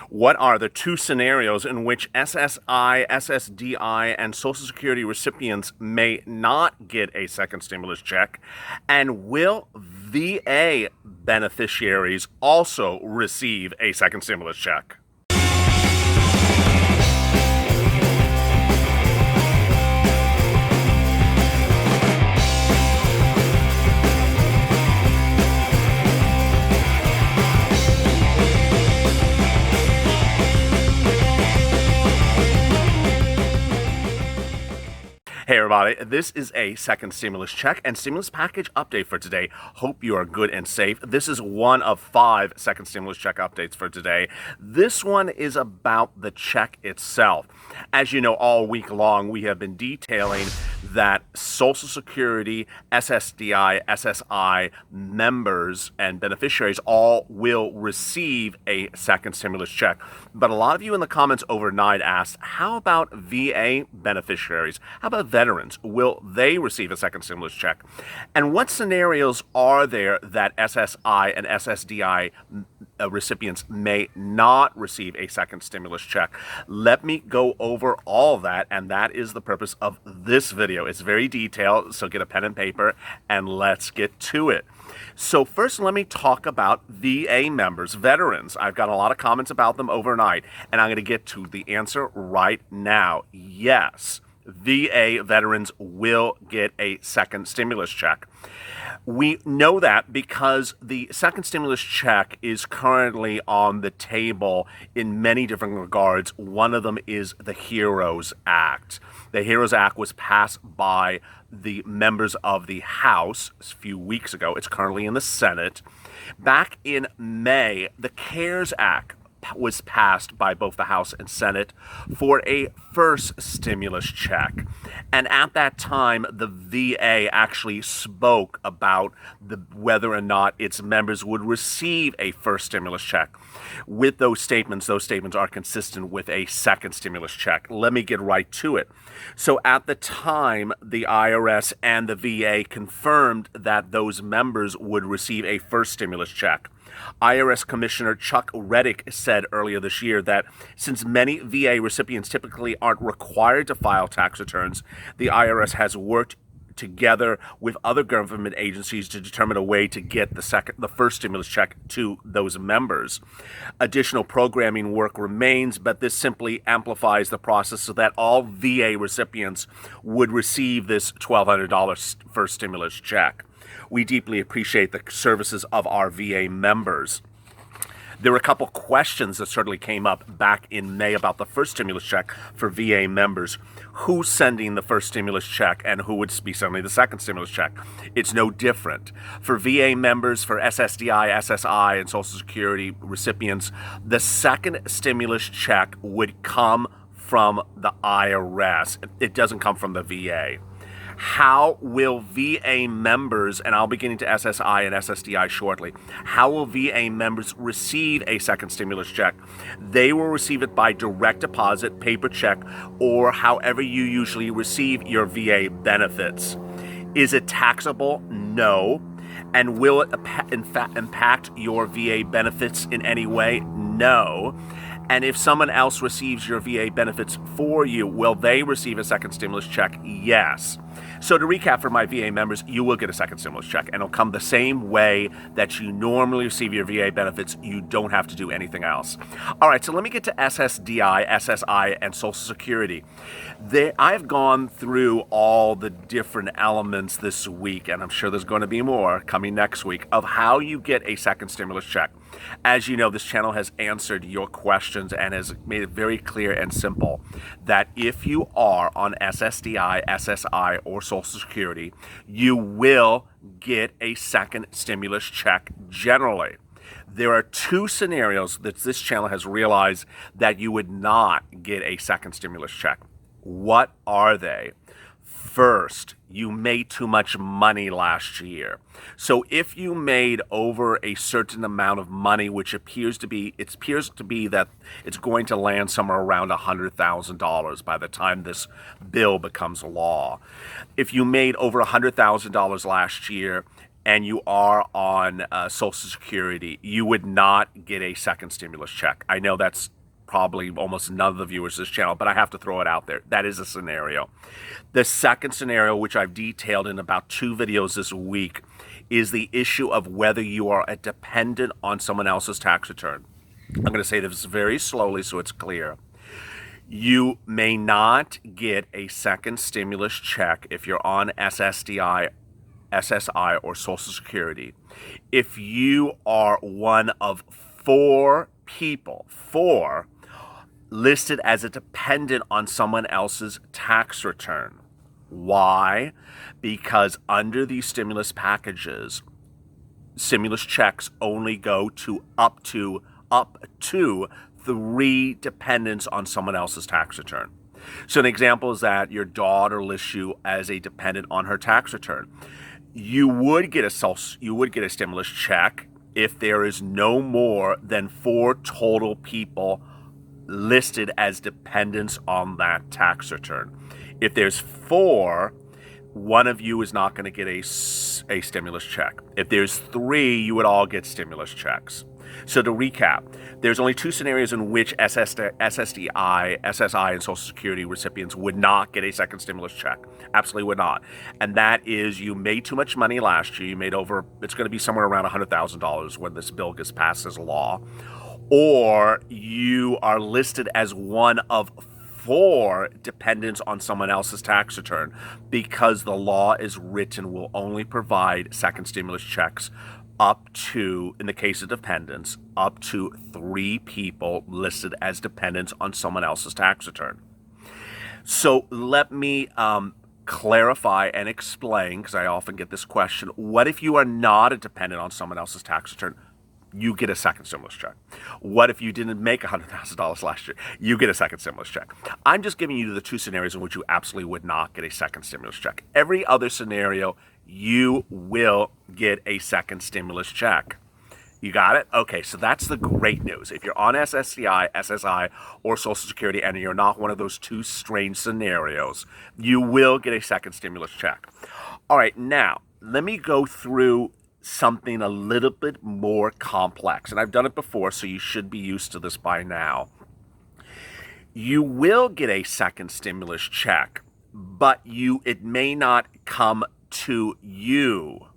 What are the two scenarios in which SSI, SSDI, and Social Security recipients may not get a second stimulus check? And will VA beneficiaries also receive a second stimulus check? Hey everybody, this is a second stimulus check and stimulus package update for today. Hope you are good and safe. This is one of 5 second stimulus check updates for today. This one is about the check itself. As you know, all week long we have been detailing that Social Security, SSDI, SSI members and beneficiaries all will receive a second stimulus check. But a lot of you in the comments overnight asked, how about VA beneficiaries? How about veterans? Will they receive a second stimulus check? And what scenarios are there that SSI and SSDI recipients may not receive a second stimulus check? Let me go over all that, and that is the purpose of this video. It's very detailed, so get a pen and paper and let's get to it. So first, let me talk about VA members, veterans. I've got a lot of comments about them overnight, and I'm going to get to the answer right now. Yes, VA veterans will get a second stimulus check. We know that because the second stimulus check is currently on the table in many different regards. One of them is the HEROES Act. The HEROES Act was passed by the members of the House a few weeks ago. It's currently in the Senate. Back in May, the CARES Act was passed by both the House and Senate for a first stimulus check. And at that time, the VA actually spoke about whether or not its members would receive a first stimulus check. With those statements are consistent with a second stimulus check. Let me get right to it. So at the time, the IRS and the VA confirmed that those members would receive a first stimulus check. IRS Commissioner Chuck Reddick said earlier this year that since many VA recipients typically aren't required to file tax returns, the IRS has worked together with other government agencies to determine a way to get the first stimulus check to those members. Additional programming work remains, but this simply amplifies the process so that all VA recipients would receive this $1,200 first stimulus check. We deeply appreciate the services of our VA members. There were a couple questions that certainly came up back in May about the first stimulus check for VA members. Who's sending the first stimulus check and who would be sending the second stimulus check? It's no different. For VA members, for SSDI, SSI, and Social Security recipients, the second stimulus check would come from the IRS. It doesn't come from the VA. How will VA members, and I'll be getting to SSI and SSDI shortly, how will VA members receive a second stimulus check? They will receive it by direct deposit, paper check, or however you usually receive your VA benefits. Is it taxable? No. And will it in fact impact your VA benefits in any way? No. And if someone else receives your VA benefits for you, will they receive a second stimulus check? Yes. So to recap for my VA members, you will get a second stimulus check, and it'll come the same way that you normally receive your VA benefits. You don't have to do anything else. All right, so let me get to SSDI, SSI, and Social Security. I've gone through all the different elements this week, and I'm sure there's going to be more coming next week, of how you get a second stimulus check. As you know, this channel has answered your questions and has made it very clear and simple that if you are on SSDI, SSI, or Social Security, you will get a second stimulus check generally. There are 2 scenarios that this channel has realized that you would not get a second stimulus check. What are they? First, you made too much money last year. So if you made over a certain amount of money, which appears to be that it's going to land somewhere around $100,000 by the time this bill becomes law. If you made over $100,000 last year and you are on Social Security, you would not get a second stimulus check. I know that's probably almost none of the viewers of this channel, but I have to throw it out there. That is a scenario. The second scenario, which I've detailed in about 2 videos this week, is the issue of whether you are a dependent on someone else's tax return. I'm going to say this very slowly so it's clear. You may not get a second stimulus check if you're on SSDI, SSI, or Social Security if you are one of 4 people, 4, listed as a dependent on someone else's tax return. Why? Because under these stimulus packages, stimulus checks only go to up to 3 dependents on someone else's tax return. So an example is that your daughter lists you as a dependent on her tax return. You would get a stimulus check if there is no more than 4 total people listed as dependents on that tax return. If there's 4, one of you is not going to get a stimulus check. If there's 3, you would all get stimulus checks. So to recap, there's only 2 scenarios in which SSDI, SSI, and Social Security recipients would not get a second stimulus check. Absolutely would not. And that is, you made too much money last year. You made over, it's going to be somewhere around $100,000 when this bill gets passed as law. Or you are listed as one of 4 dependents on someone else's tax return, because the law is written will only provide second stimulus checks up to, in the case of dependents, up to 3 people listed as dependents on someone else's tax return. So let me clarify and explain, because I often get this question. What if you are not a dependent on someone else's tax return? You get a second stimulus check. What if you didn't make $100,000 last year? You get a second stimulus check. I'm just giving you the 2 scenarios in which you absolutely would not get a second stimulus check. Every other scenario, you will get a second stimulus check. You got it? Okay, so that's the great news. If you're on SSDI, SSI, or Social Security, and you're not one of those 2 strange scenarios, you will get a second stimulus check. All right, now, let me go through something a little bit more complex. And I've done it before, so you should be used to this by now. You will get a second stimulus check, but it may not come to you.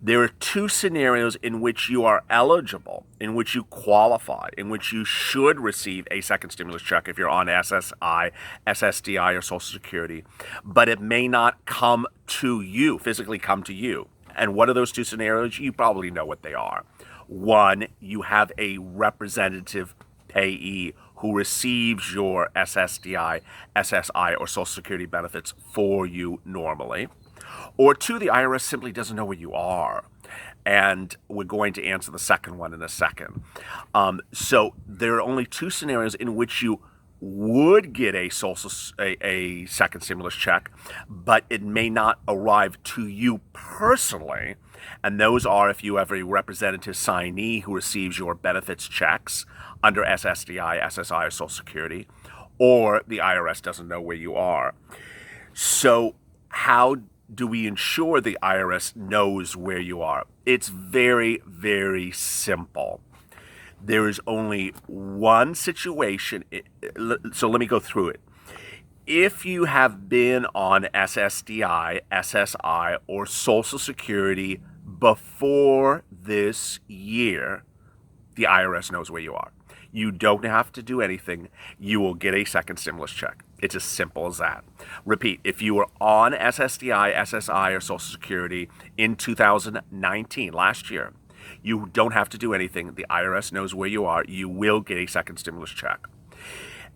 There are 2 scenarios in which you are eligible, in which you qualify, in which you should receive a second stimulus check if you're on SSI, SSDI, or Social Security, but it may not come to you, physically come to you. And what are those 2 scenarios? You probably know what they are. 1, you have a representative payee who receives your SSDI, SSI, or Social Security benefits for you normally. Or 2, the IRS simply doesn't know where you are. And we're going to answer the second one in a second. So there are only 2 scenarios in which you would get a second stimulus check, but it may not arrive to you personally. And those are if you have a representative signee who receives your benefits checks under SSDI, SSI, or Social Security, or the IRS doesn't know where you are. So how do we ensure the IRS knows where you are? It's very, very simple. There is only one situation, so let me go through it. If you have been on SSDI, SSI, or Social Security before this year, the IRS knows where you are. You don't have to do anything. You will get a second stimulus check. It's as simple as that. Repeat, if you were on SSDI, SSI, or Social Security in 2019, last year, you don't have to do anything. The IRS knows where you are. You will get a second stimulus check.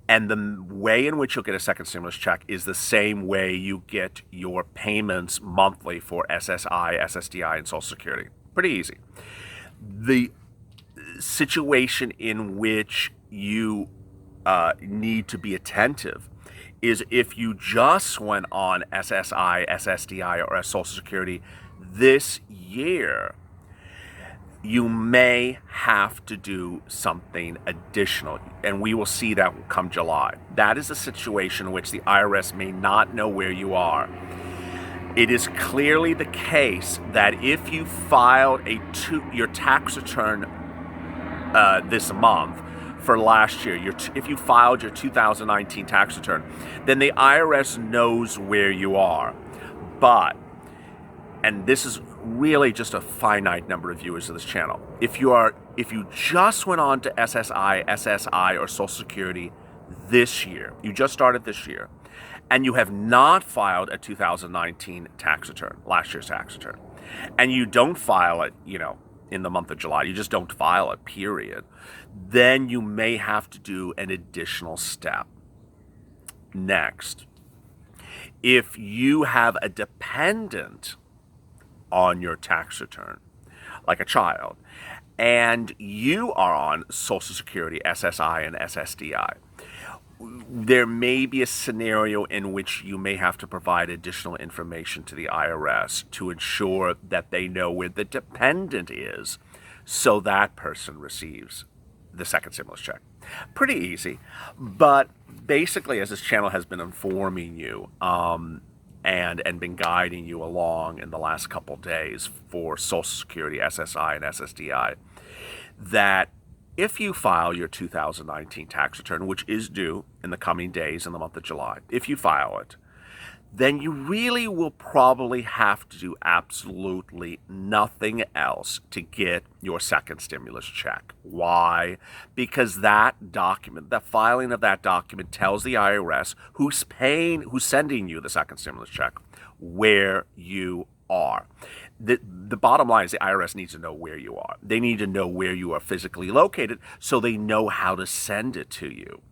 And the way in which you'll get a second stimulus check is the same way you get your payments monthly for SSI, SSDI, and Social Security. Pretty easy. The situation in which you need to be attentive is if you just went on SSI, SSDI, or Social Security this year, you may have to do something additional, and we will see that come July. That is a situation in which the IRS may not know where you are. It is clearly the case that if you filed your tax return this month for last year, if you filed your 2019 tax return, then the IRS knows where you are. But, and this is really just a finite number of viewers of this channel, if you just went on to SSI, SSI, or Social Security this year, you just started this year, and you have not filed a 2019 tax return, last year's tax return, and you don't file it, in the month of July, you just don't file it, period, then you may have to do an additional step. Next, if you have a dependent on your tax return, like a child, and you are on Social Security, SSI, and SSDI, there may be a scenario in which you may have to provide additional information to the IRS to ensure that they know where the dependent is, so that person receives the second stimulus check. Pretty easy, but basically, as this channel has been informing you and been guiding you along in the last couple days for Social Security, SSI, and SSDI, that if you file your 2019 tax return, which is due in the coming days in the month of July, if you file it, then you really will probably have to do absolutely nothing else to get your second stimulus check. Why? Because that document, the filing of that document, tells the IRS who's sending you the second stimulus check, where you are. The bottom line is the IRS needs to know where you are. They need to know where you are physically located so they know how to send it to you.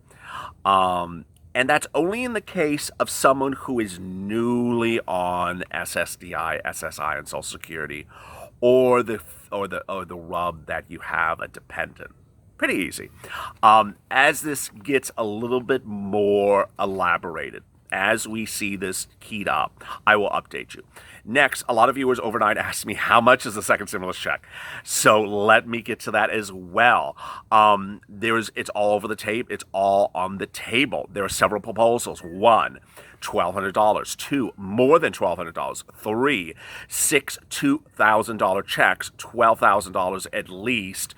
And that's only in the case of someone who is newly on SSDI, SSI, and Social Security, or the rub that you have a dependent. Pretty easy. As this gets a little bit more elaborated, as we see this keyed up, I will update you. Next, a lot of viewers overnight asked me, how much is the second stimulus check? So let me get to that as well. It's all over the tape. It's all on the table. There are several proposals. 1, $1,200. 2, more than $1,200. 3, 6 $2,000 checks, $12,000 at least,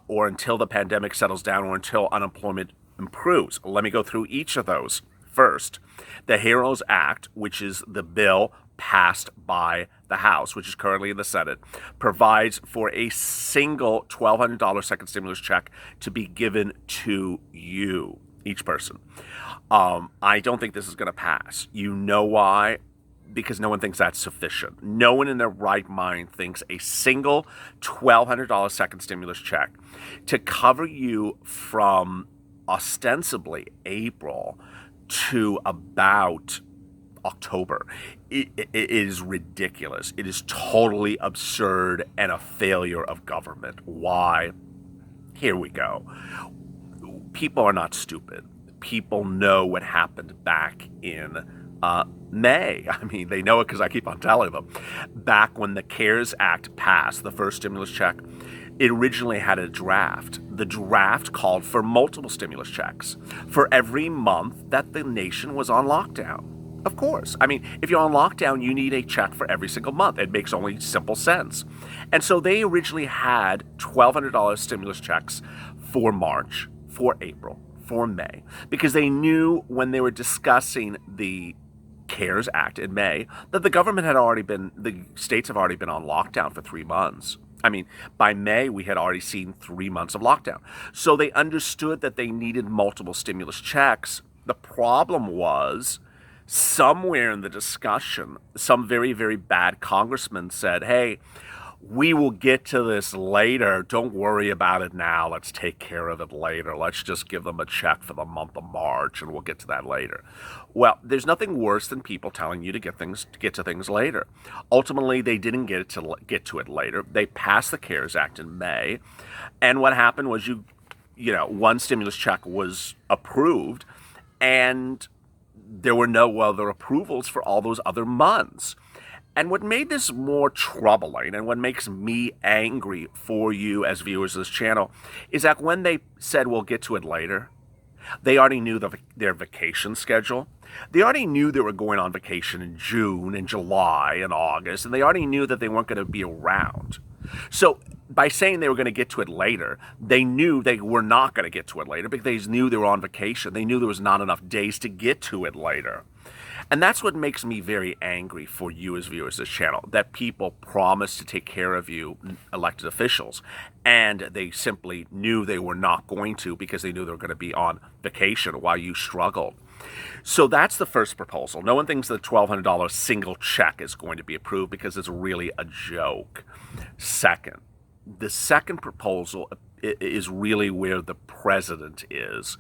or until the pandemic settles down or until unemployment improves. Let me go through each of those. First, the HEROES Act, which is the bill passed by the House, which is currently in the Senate, provides for a single $1,200 second stimulus check to be given to you, each person. I don't think this is going to pass. You know why? Because no one thinks that's sufficient. No one in their right mind thinks a single $1,200 second stimulus check to cover you from ostensibly April to about October. It is ridiculous. It is totally absurd and a failure of government. Why? Here we go. People are not stupid. People know what happened back in May. I mean, they know it because I keep on telling them. Back when the CARES Act passed, the first stimulus check, it originally had a draft. The draft called for multiple stimulus checks for every month that the nation was on lockdown. Of course. I mean, if you're on lockdown, you need a check for every single month. It makes only simple sense. And so they originally had $1,200 stimulus checks for March, for April, for May, because they knew when they were discussing the CARES Act in May that the states have already been on lockdown for 3 months. I mean, by May, we had already seen 3 months of lockdown. So they understood that they needed multiple stimulus checks. The problem was, somewhere in the discussion, some very, very bad congressman said, hey, we will get to this later. Don't worry about it now. Let's take care of it later. Let's just give them a check for the month of March, and we'll get to that later. Well, there's nothing worse than people telling you to get to things later. Ultimately, they didn't get to it later. They passed the CARES Act in May, and what happened was one stimulus check was approved, and there were no other approvals for all those other months. And what made this more troubling, and what makes me angry for you as viewers of this channel, is that when they said we'll get to it later, They already knew their vacation schedule. They already knew they were going on vacation in June and July and August, and they already knew that they weren't going to be around. So by saying they were going to get to it later, they knew they were not going to get to it later because they knew they were on vacation. They knew there was not enough days to get to it later. And that's what makes me very angry for you as viewers of this channel, that people promise to take care of you, elected officials, and they simply knew they were not going to because they knew they were going to be on vacation while you struggled. So that's the first proposal. No one thinks the $1,200 single check is going to be approved because it's really a joke. Second, the second proposal is really where the president is.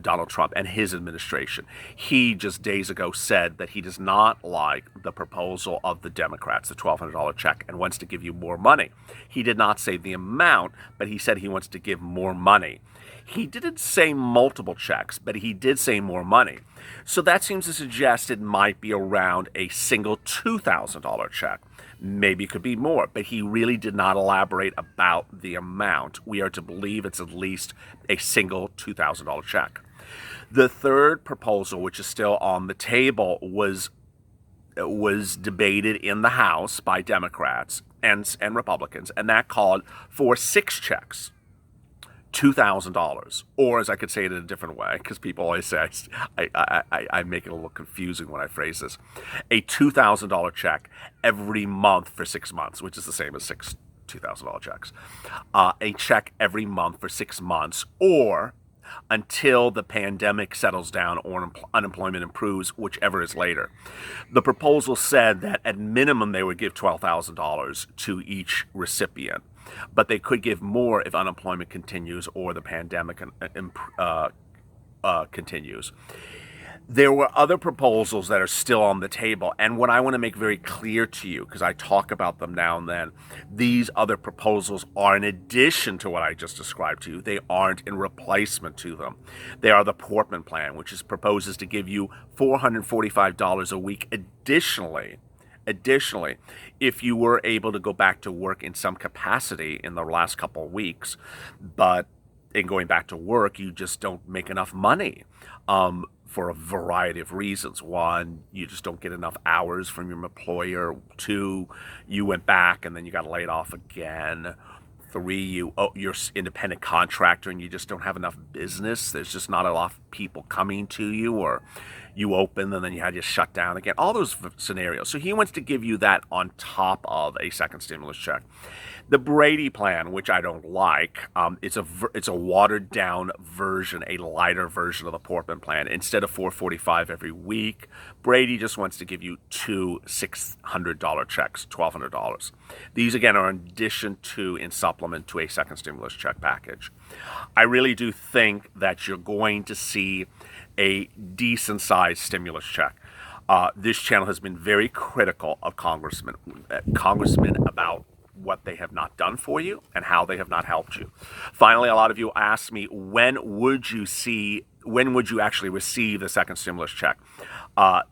Donald Trump and his administration. He just days ago said that he does not like the proposal of the Democrats, the $1,200 check, and wants to give you more money. He did not say the amount, but he said he wants to give more money. He didn't say multiple checks, but he did say more money. So that seems to suggest it might be around a single $2,000 check. Maybe it could be more, but he really did not elaborate about the amount. We are to believe it's at least a single $2,000 check. The third proposal, which is still on the table, was debated in the House by Democrats and Republicans, and that called for 6 checks. $2,000, or as I could say it in a different way, because people always say I make it a little confusing when I phrase this, a $2,000 check every month for 6 months, which is the same as 6 $2,000 checks. A check every month for 6 months, or until the pandemic settles down or unemployment improves, whichever is later. The proposal said that at minimum they would give $12,000 to each recipient, but they could give more if unemployment continues or the pandemic continues. There were other proposals that are still on the table, and what I want to make very clear to you, because I talk about them now and then, these other proposals are in addition to what I just described to you. They aren't in replacement to them. They are the Portman Plan, which proposes to give you $445 a week additionally, if you were able to go back to work in some capacity in the last couple of weeks, but in going back to work, you just don't make enough money for a variety of reasons. One, you just don't get enough hours from your employer. 2, you went back and then you got laid off again. 3, you're an independent contractor and you just don't have enough business. There's just not enough people coming to you, or you open and then you had to shut down again. All those scenarios. So he wants to give you that on top of a second stimulus check. The Brady plan, which I don't like, it's a watered down version, a lighter version of the Portman plan. Instead of $445 every week, Brady just wants to give you 2 $600 checks, $1,200. These again are in addition to, in supplement to, a second stimulus check package. I really do think that you're going to see a decent sized stimulus check. This channel has been very critical of congressmen about what they have not done for you and how they have not helped you. Finally, a lot of you asked me, when would you actually receive the second stimulus check?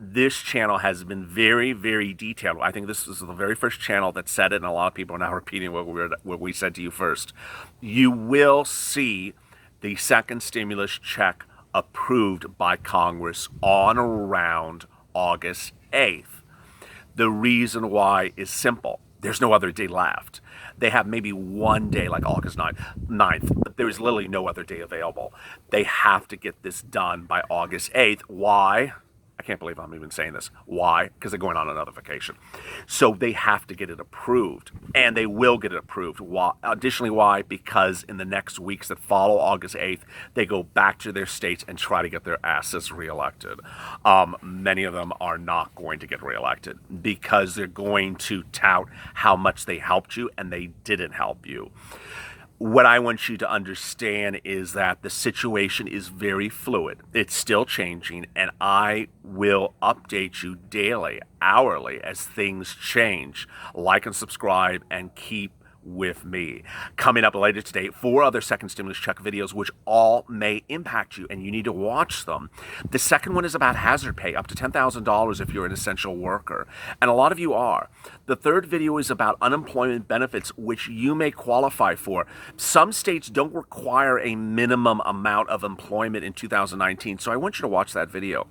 This channel has been very, very detailed. I think this is the very first channel that said it, and a lot of people are now repeating what we said to you first. You will see the second stimulus check approved by Congress on around August 8th. The reason why is simple. There's no other day left. They have maybe one day, like August 9th, but there is literally no other day available. They have to get this done by August 8th. Why? I can't believe I'm even saying this. Why? Because they're going on another vacation. So they have to get it approved, and they will get it approved. Why? Additionally, why? Because in the next weeks that follow August 8th, they go back to their states and try to get their asses reelected. Many of them are not going to get reelected because they're going to tout how much they helped you, and they didn't help you. What I want you to understand is that the situation is very fluid. It's still changing, and I will update you daily, hourly, as things change. Like and subscribe, and keep with me. Coming up later today, 4 other second stimulus check videos which all may impact you and you need to watch them. The second one is about hazard pay, up to $10,000 if you're an essential worker, and a lot of you are. The third video is about unemployment benefits which you may qualify for. Some states don't require a minimum amount of employment in 2019, so I want you to watch that video.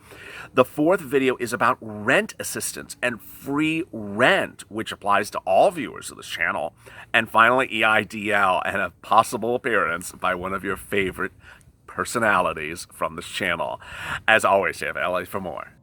The fourth video is about rent assistance and free rent, which applies to all viewers of this channel. And finally, EIDL and a possible appearance by one of your favorite personalities from this channel. As always, stay LA for more.